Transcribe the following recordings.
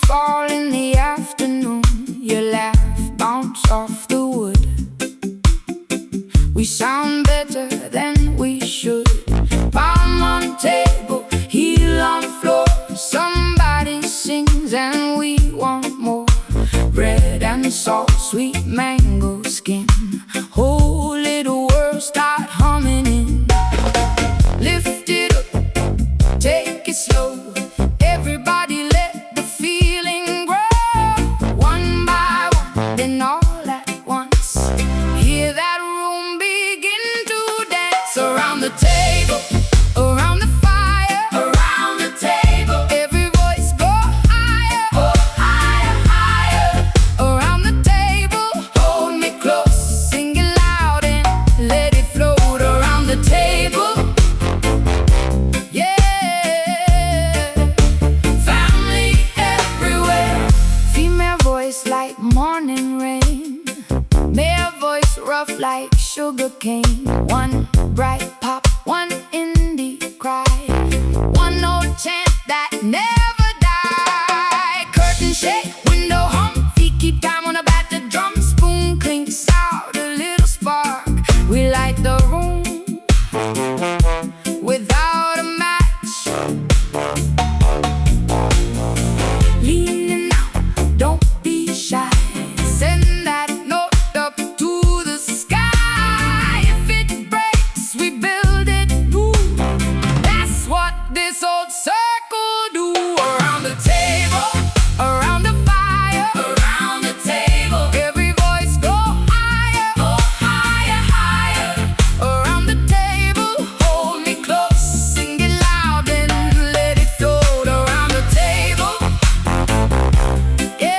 Fall in the afternoon, your laugh bounce off the wood. We sound better than we should. Palm on table, heel on floor. Somebody sings and we want more. Bread and salt, sweet mango skin. Whole little world start humming in. Lift it up, take it slow. Everybody let the feeling grow. One by one, then all at once. Hear that room begin to dance. Around the table, around the fire, around the table. Every voice go higher, oh higher, higher. Around the table, hold me close, sing it loud and let it float. Around the table, like morning rain, male voice rough like sugar cane. One bright pop, one indie cry, one note chant that never die. Curtain shake, window hum, feet keep time on a battered drum. Spoon clinks out a little spark. We light the room without a match. Leaning out, don't be shy. Send that note up to the sky. If it breaks, we build it new. That's what this old circle do. Around the table, around the fire, around the table. Every voice go higher, oh higher, higher. Around the table, hold me close, sing it loud and let it float. Around the table, yeah.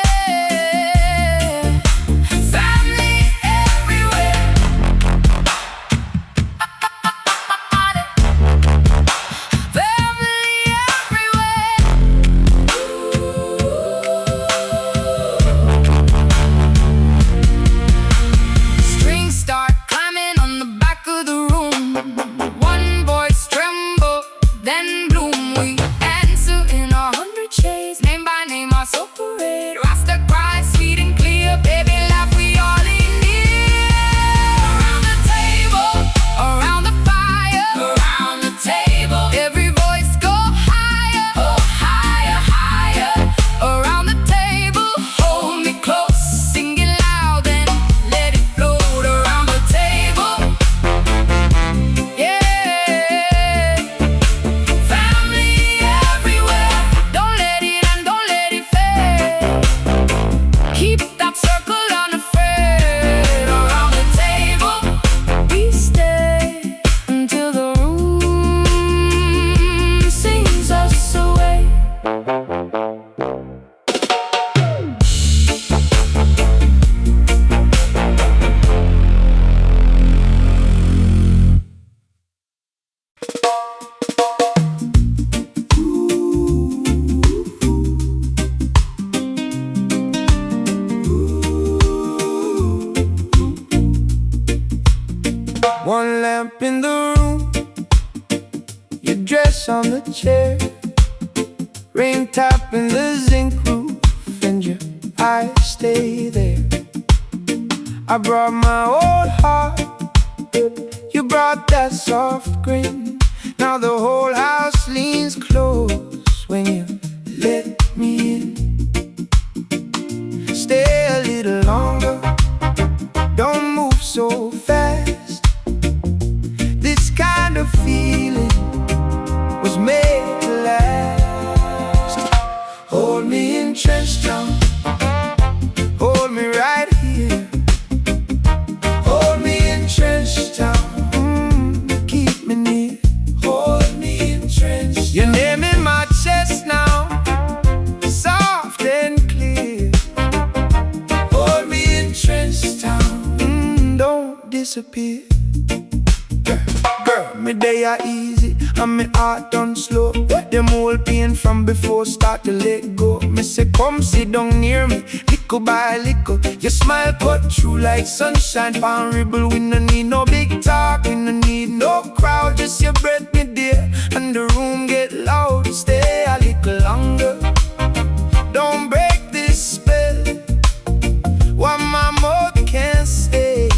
Then bloom, we answer in 100 shades. Name by name, our soul parade. Rasta cry, sweet and clear. Baby laugh, we all in here. Around the table, around the fire, around the table. Every voice go higher, oh higher, higher. Around the table, hold me close, sing it loud and let it float. Around the table, yeah. Keep that circle unafraid. Around the table, we stay until the room sings us away. One lamp in the room, your dress on the chair, rain tapping the zinc roof, and your eyes stay there. I brought my old heart, you brought that soft grin. Now the whole house leans close when you let me in. Stay a little longer, don't move so fast. This kind of feeling was made to last. Hold me in Trenchtown, hold me right here. Hold me in Trenchtown, keep me near. Hold me in Trenchtown. Your name in my me day are easy and me heart done slow. Them old pain from before start to let go. Me say come sit down near me, little by little. Your smile cut through like sunshine pan ribble. We no need no big talk, we no need no crowd. Just your breath me dear, and the room get loud. Stay a little longer, don't break this spell. What my mouth can't say,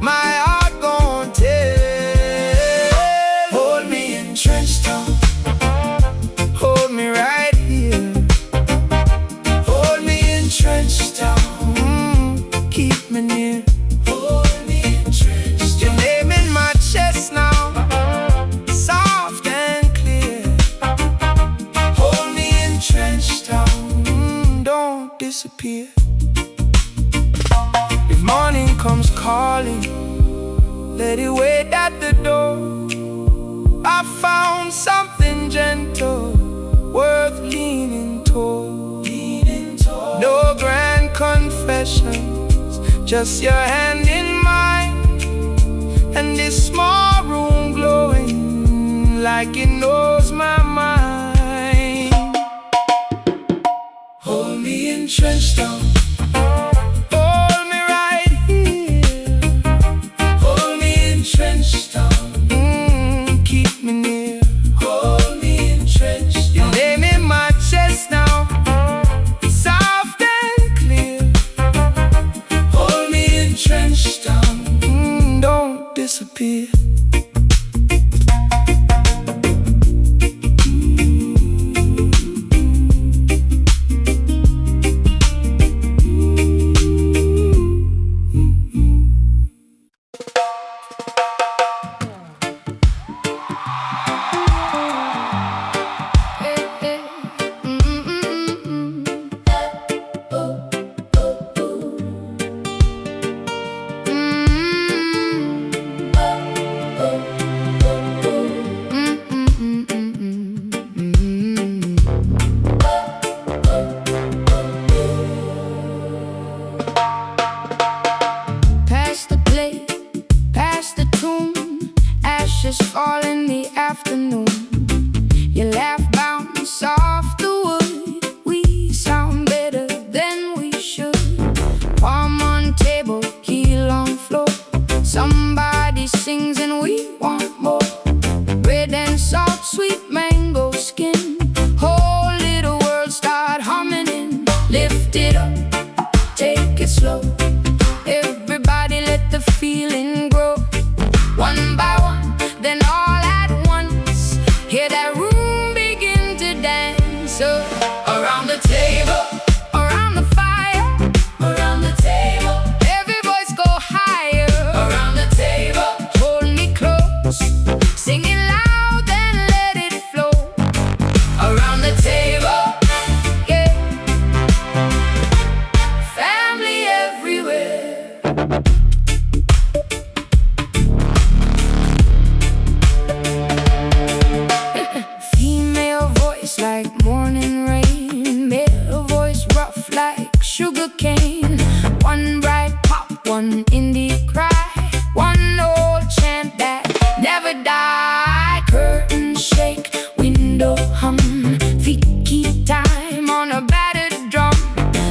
my heart gon' tell. Hold me in Trenchtown, hold me right here. Hold me in Trenchtown, keep me near. Hold me in Trenchtown, your name in my chest now, soft and clear. Hold me in Trenchtown, don't disappear. If morning comes calling, let it wait at the door. I found something gentle, worth leaning toward. No grand confessions, just your hand in mine, and this small room glowing like it knows my mind. Hold me in Trenchtown, keep me near. Hold me in Trenchtown, your name in my chest now, soft and clear. Hold me in Trenchtown, don't disappear. Ashes fall in the afternoon. Your laugh bounce off the wood. We sound better than we should. Palm on table, heel on floor. Somebody sings and we want more. Bread and salt, sweet mango skin. Whole little world start humming in. Lift it up, take it slow. Everybody let the feeling grow. One by one, then all at once, hear that room begin to dance. So around the table, around the fire, around the table, every voice go higher. Around the table, hold me close, sing it loud, then let it flow. Around the table, yeah, family everywhere. Like morning rain, male voice rough like sugar cane. One bright pop, one indie cry, one old chant that never die. Curtains shake, window hum, feet keep time on a battered drum.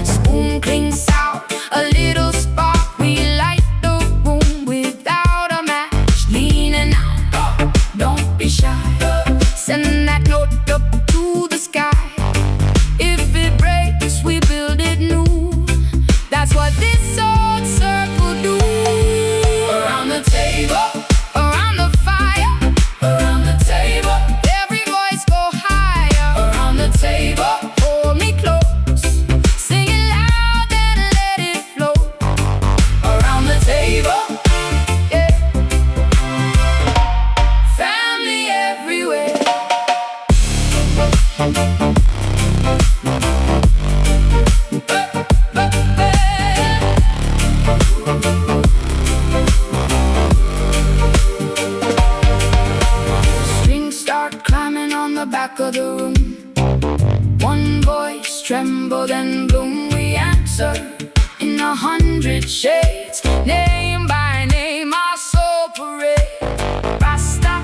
Spoon clings out, a little spark, we light the room without a match. Leaning out, don't be shy, send that note up to the sky. If it breaks, we build it new. That's what this old circle do. Around the table, around the fire, around the table, every voice go higher. Around the table, hold me close, sing it loud and let it flow. Around the table, yeah, family everywhere. Strings start climbing on the back of the room. One voice trembled and bloom. We answer in 100 shades. Name by name, our soul parade. Rasta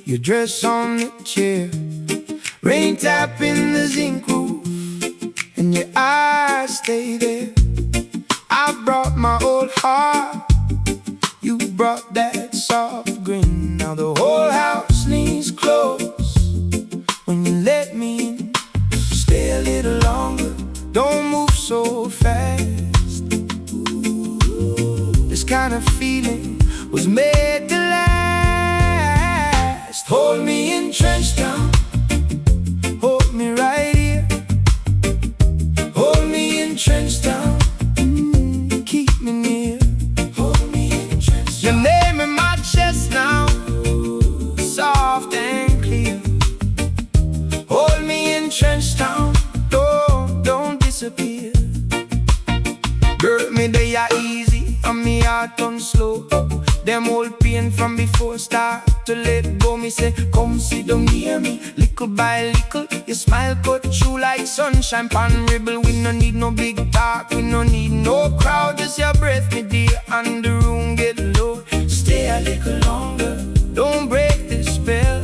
Your dress on the chair, rain tapping the zinc roof, and your eyes stay there. I brought my old heart, you brought that soft grin. Now the whole house leans close when you let me in. Stay a little longer, don't move so fast. This kind of feeling was made to last. Hold me in Trenchtown, hold me right here. Hold me in Trenchtown, keep me near. Hold me in Trenchtown. Your name in my chest now, soft and clear. Hold me in Trenchtown, don't disappear. Girl, me day ya easy, and me heart on slow. Them old pain from before start to let go. Me say, come sit down near me, little by little. Your smile cut through like sunshine pan ribble. We no need no big talk, we no need no crowd. Just your breath, me dear, and the room get low. Stay a little longer, don't break this spell.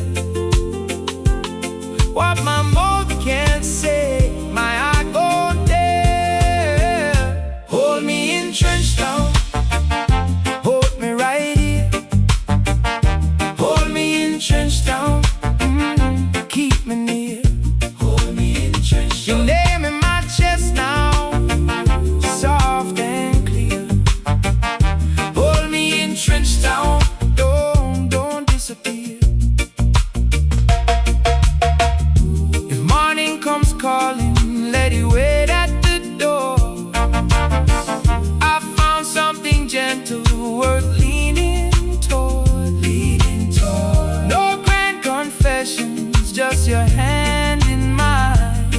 What my mouth can't say, my heart won't dare. Hold me in Trenchtown, hold me right here. Hold me in Trenchtown, keep me near. Hold me in Trenchtown. Your name in my chest now, soft and clear. Hold me in Trenchtown, don't disappear. If morning comes calling, let it wait at the door. I found something gentle worth leaning toward. No grand confessions, just your hand in mine,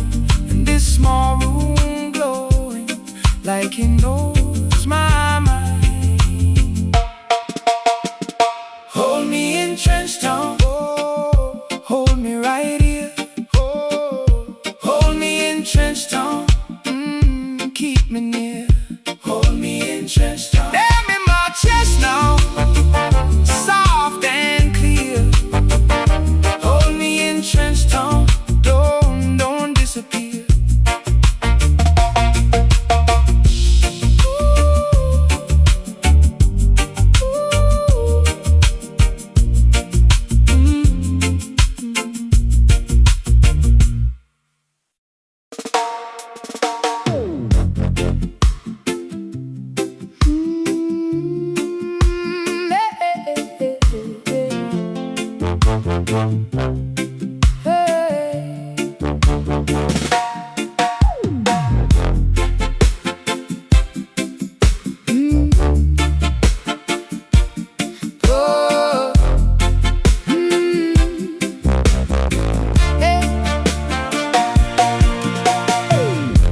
and this small room glowing like it knows my mind. Hold me in Trenchtown, hold me right here. Hold me in Trenchtown, keep me near. Hold me in Trenchtown. Damn in my chest now, soft and clear. Hold me in Trenchtown, don't disappear.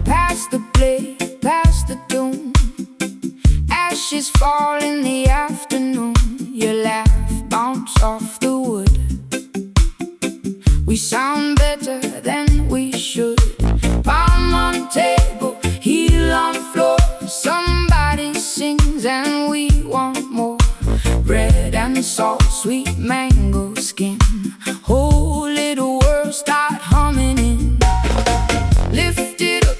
Pass the plate, pass the tune. Ashes fall in the afternoon. Your laugh bounce off the wood. We sound better than we should. Palm on table, heel on floor. Somebody sings and we want more. Bread and salt, sweet mango skin. Whole little world start humming in. Lift it up,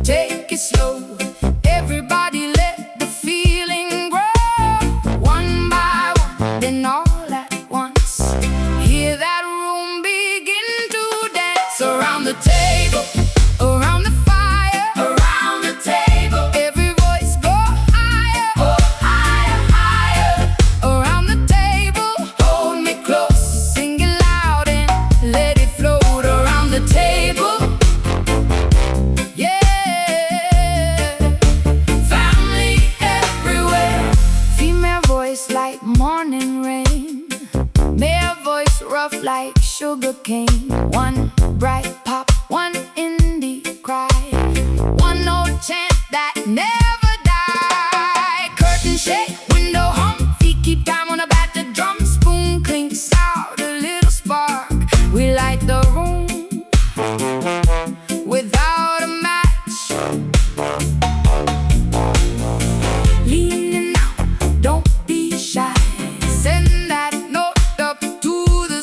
take it slow. Everybody let the feeling grow. One by one, then all at once. Hear that room begin to dance. Around the table, around the fire, around the table. Every voice go higher, oh higher, higher. Around the table, hold me close, sing it loud and let it float. Around the table, yeah. Family everywhere. Female voice like morning rain. Male voice rough like sugar cane. One bright pop, one indie cry. One note chant that never die. Curtain shake, window hum, feet keep time on a battered drum. Spoon clinks out a little spark. We light the room without a match. Leaning out, don't be shy. Send that note up to the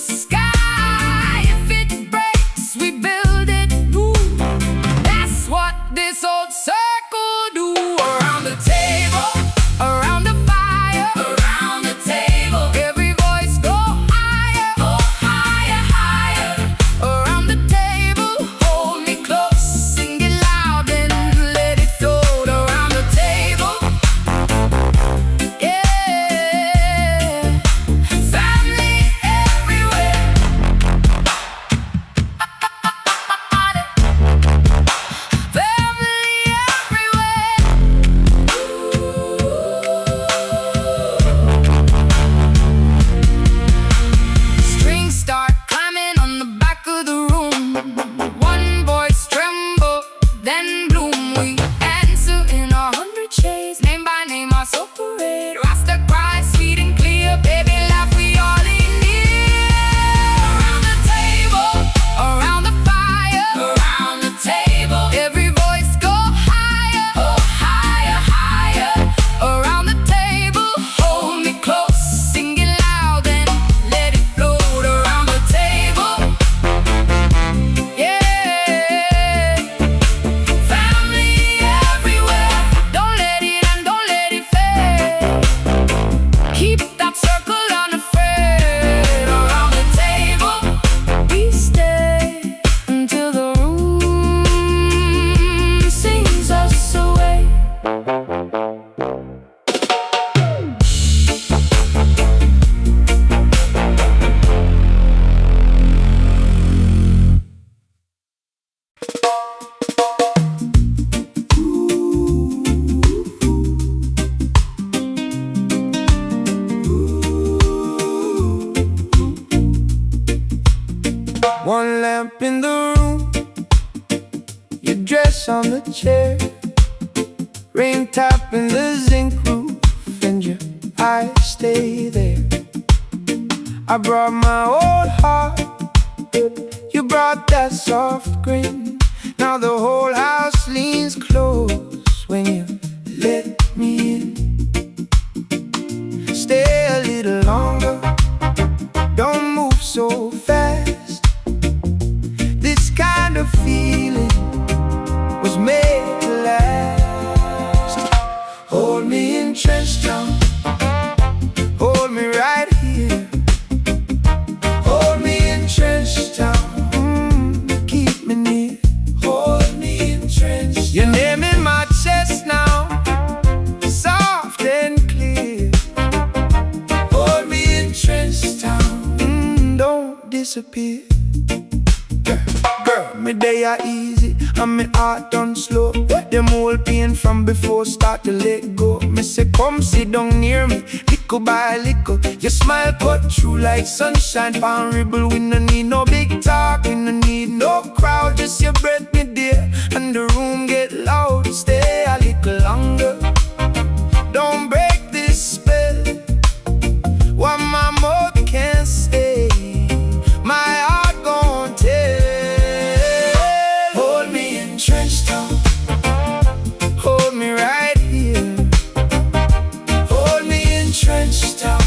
One lamp in the room, your dress on the chair, rain tapping the zinc roof, and your eyes stay there. I brought my old heart, you brought that soft grin. Now the whole house leans close when you let me in. Stay a little longer, don't move so fast. This kind of feeling was made to last. Hold me in Trenchtown, hold me right here. Hold me in Trenchtown, keep me near. Hold me in Trenchtown. Your name in my chest now, soft and clear. Hold me in Trenchtown, don't disappear. Girl, me day are easy, and me heart done slow. Them old pain from before start to let go. Me say come sit down near me, little by little. Your smile cut through like sunshine pan ribble. We no need no big talk, we no need no crowd. Just your breath, me dear, and the room get loud. Stay a little longer, don't break this spell. What my mouth can't say, my heart gon' tell. Hold me in Trenchtown, hold me right here. Hold me in Trenchtown,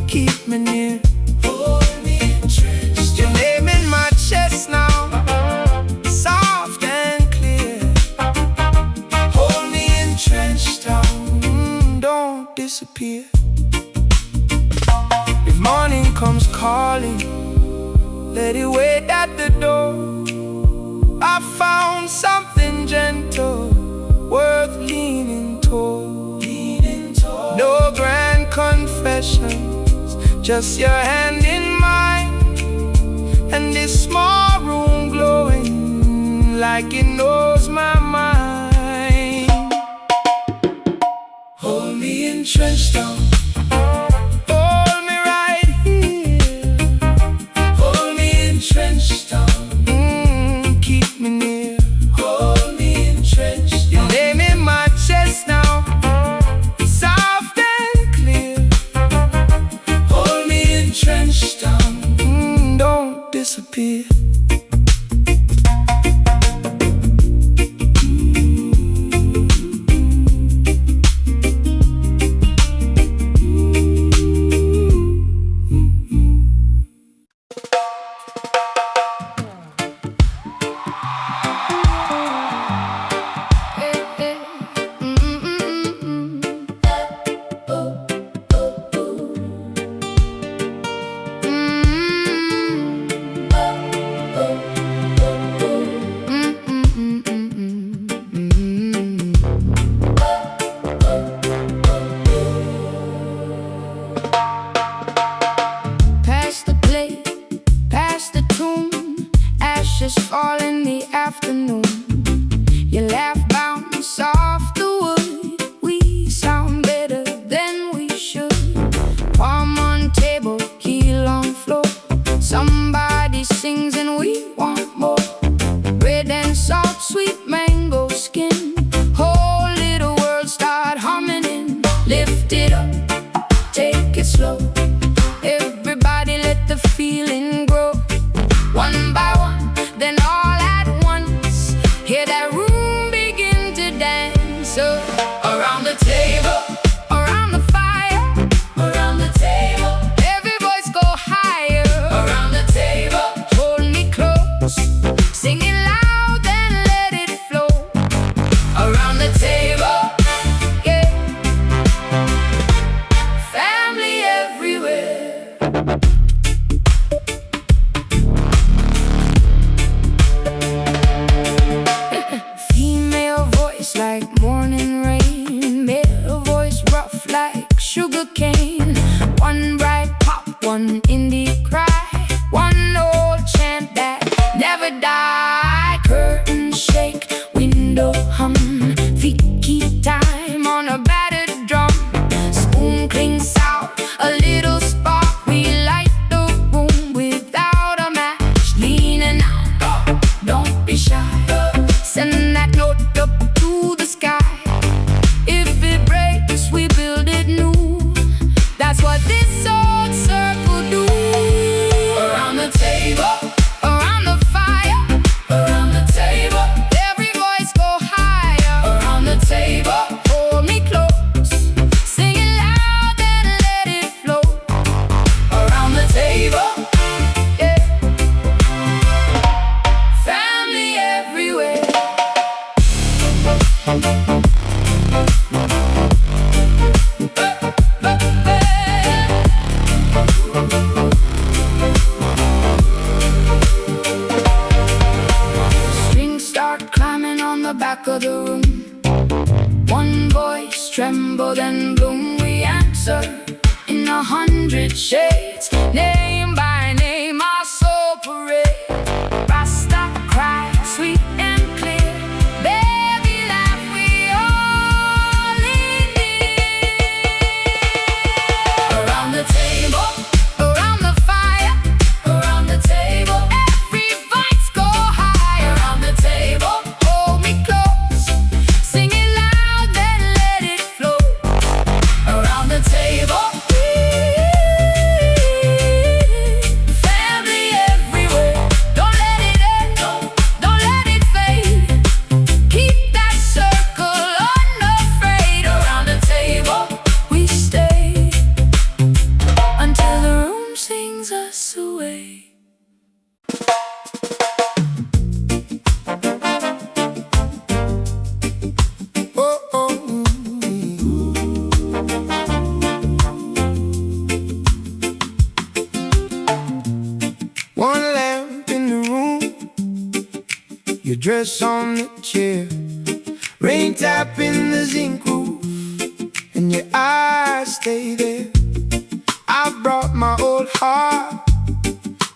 keep me near. Hold me in Trenchtown. Your name in my chest now, soft and clear. Hold me in Trenchtown, don't disappear. If morning comes calling, let it wait at the door. I found something gentle, worth leaning toward. No grand confessions, just your hand in mine, and this small room glowing like it knows my mind. Hold me in Trenchtown, hold me right here. Hold me in Trenchtown, keep me near. Hold me in Trenchtown. Your name in my chest now, soft and clear. Hold me in Trenchtown, don't disappear. Pass the plate, pass the tune, ashes fall in the afternoon. Your laugh bounce off the wood, we sound better than we should. Palm on table, heel on floor, somebody sings and we want more. Bread and salt, sweet mango skin, whole little world start humming in. Lift it up, take it slow, everybody let the feeling grow. One by one, then all at once, shades, name by name, our soul parade. Rasta cry, sweet and clear. Baby laugh, we all in it. Around the table, around the fire, around the table, every voice go high. Around the table, hold me close, sing it loud, then let it flow. Around the table, family everywhere. Don't let it end, don't let it fade. Keep that circle unafraid. Around the table we stay until the room sings us away. Oh, oh. One lamp in the room, your dress on the chair, rain tapping the zinc roof, and your eyes stay there. I brought my old heart,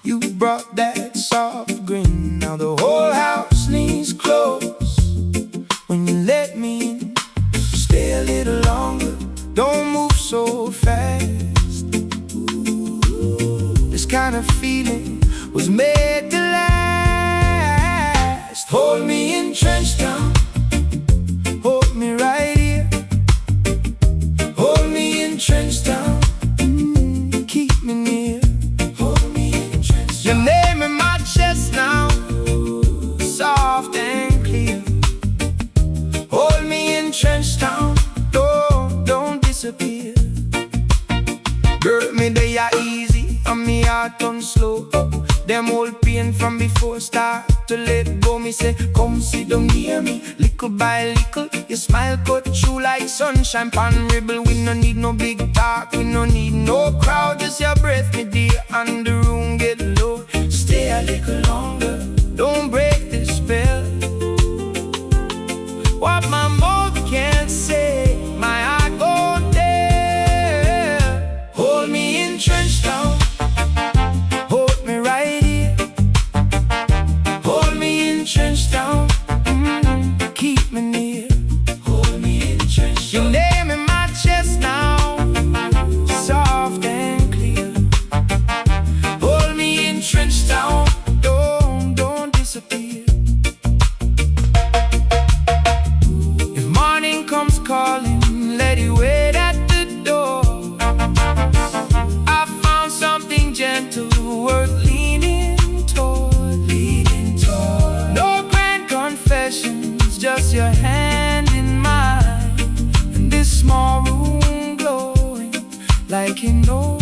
you brought that soft grin. Now the whole house needs close when you let me in. Stay a little longer, don't move so fast. This kind of feeling was made to last. Hold me in Trenchtown, hold me right here. Hold me in Trenchtown, keep me near. Hold me in Trenchtown. Your name in my chest now, soft and clear. Hold me in Trenchtown, don't disappear. Girl, me they are easy, and me heart on slow. Them old pain from before start to let go. Me say, come sit down near me, little by little. Your smile cut through like sunshine pan ribble. We no need no big talk, we no need no crowd. Just your breath, me dear, and the room get low. Stay a little longer, don't break this spell. What my mouth can't say, my heart won't dare. Hold me in Trenchtown, hold me right here. Hold me in Trenchtown, keep me near. Hold me in Trenchtown. Your name in my chest now, soft and clear. Hold me in Trenchtown, don't disappear. If morning comes calling, let it wait at the door. I found something gentle worth leaning toward. No grand confessions, just your hand in mine, and this small room glowing like an old